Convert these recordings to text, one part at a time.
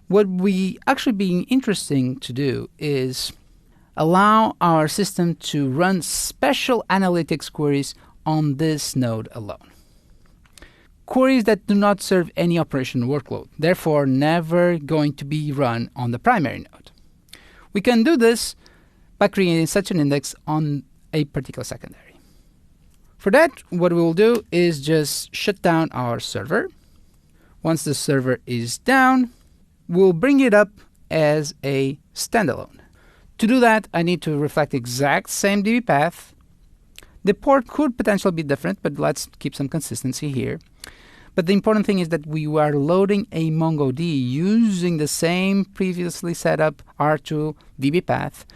What we actually being interesting to do is allow our system to run special analytics queries on this node alone. Queries that do not serve any operational workload, therefore never going to be run on the primary node. We can do this by creating such an index on a particular secondary. For that, what we will do is just shut down our server. Once the server is down, we'll bring it up as a standalone. To do that, I need to reflect the exact same DB path. The port could potentially be different, but let's keep some consistency here. But the important thing is that we are loading a MongoD using the same previously set up R2 DB path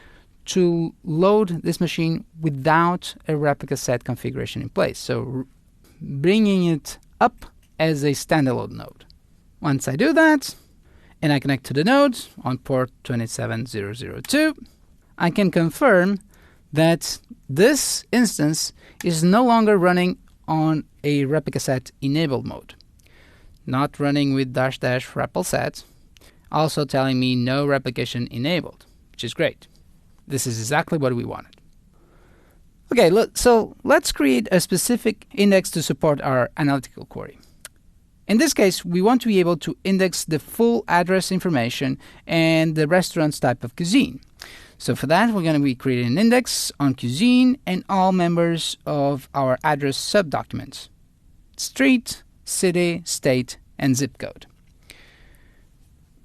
to load this machine without a replica set configuration in place. So bringing it up as a standalone node. Once I do that, and I connect to the node on port 27002, I can confirm that this instance is no longer running on a replica set enabled mode. Not running with --repl set, also telling me no replication enabled, which is great. This is exactly what we wanted. Okay, so let's create a specific index to support our analytical query. In this case, we want to be able to index the full address information and the restaurant's type of cuisine. So for that, we're going to be creating an index on cuisine and all members of our address subdocuments: street, city, state, and zip code.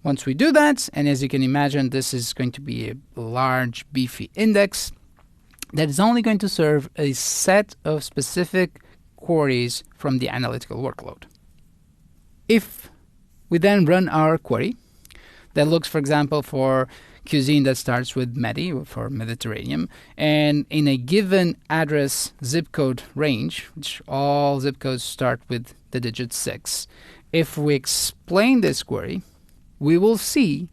Once we do that, and as you can imagine, this is going to be a large, beefy index that is only going to serve a set of specific queries from the analytical workload. If we then run our query that looks, for example, for cuisine that starts with Medi, for Mediterranean, and in a given address zip code range, which all zip codes start with the digit 6, if we explain this query, we will see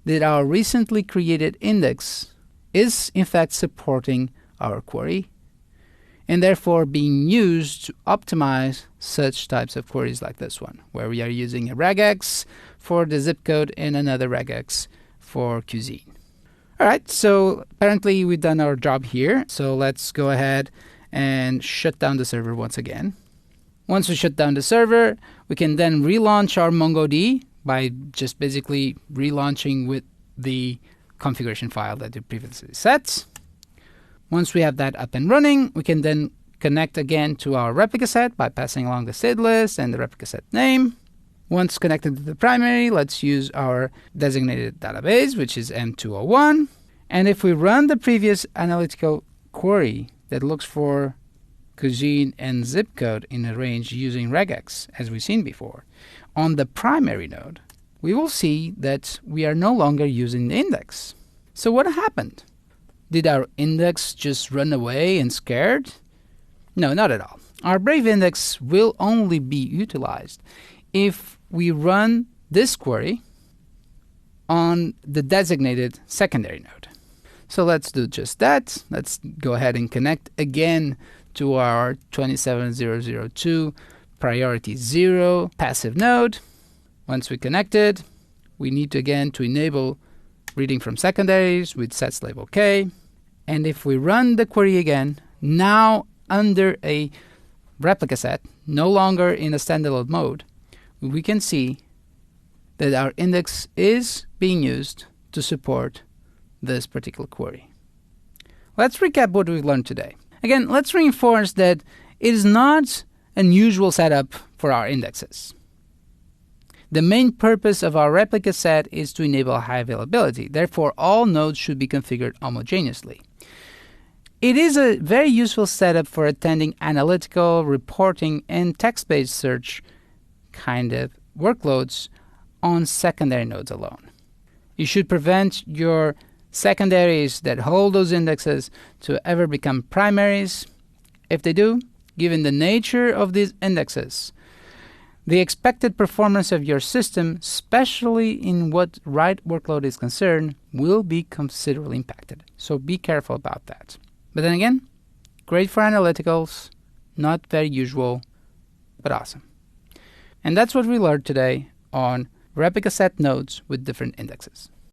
that our recently created index is in fact supporting our query and therefore being used to optimize such types of queries like this one, where we are using a regex for the zip code and another regex for cuisine. All right, so apparently we've done our job here. So let's go ahead and shut down the server once again. Once we shut down the server, we can then relaunch our MongoD by just basically relaunching with the configuration file that we previously set. Once we have that up and running, we can then connect again to our replica set by passing along the SID list and the replica set name. Once connected to the primary, let's use our designated database, which is M201. And if we run the previous analytical query that looks for cuisine and zip code in a range using regex, as we've seen before, on the primary node, we will see that we are no longer using the index. So what happened? Did our index just run away and scared? No, not at all. Our Brave index will only be utilized if we run this query on the designated secondary node. So let's do just that. Let's go ahead and connect again to our 27002 priority 0 passive node. Once we connected, we need to again to enable reading from secondaries with sets label k. And if we run the query again, now under a replica set, no longer in a standalone mode, we can see that our index is being used to support this particular query. Let's recap what we learned today. Again, let's reinforce that it is not an unusual setup for our indexes. The main purpose of our replica set is to enable high availability. Therefore, all nodes should be configured homogeneously. It is a very useful setup for attending analytical, reporting, and text-based search kind of workloads on secondary nodes alone. You should prevent your secondaries that hold those indexes to ever become primaries. If they do, given the nature of these indexes, the expected performance of your system, especially in what write workload is concerned, will be considerably impacted. So be careful about that. But then again, great for analyticals, not very usual, but awesome. And that's what we learned today on replica set nodes with different indexes.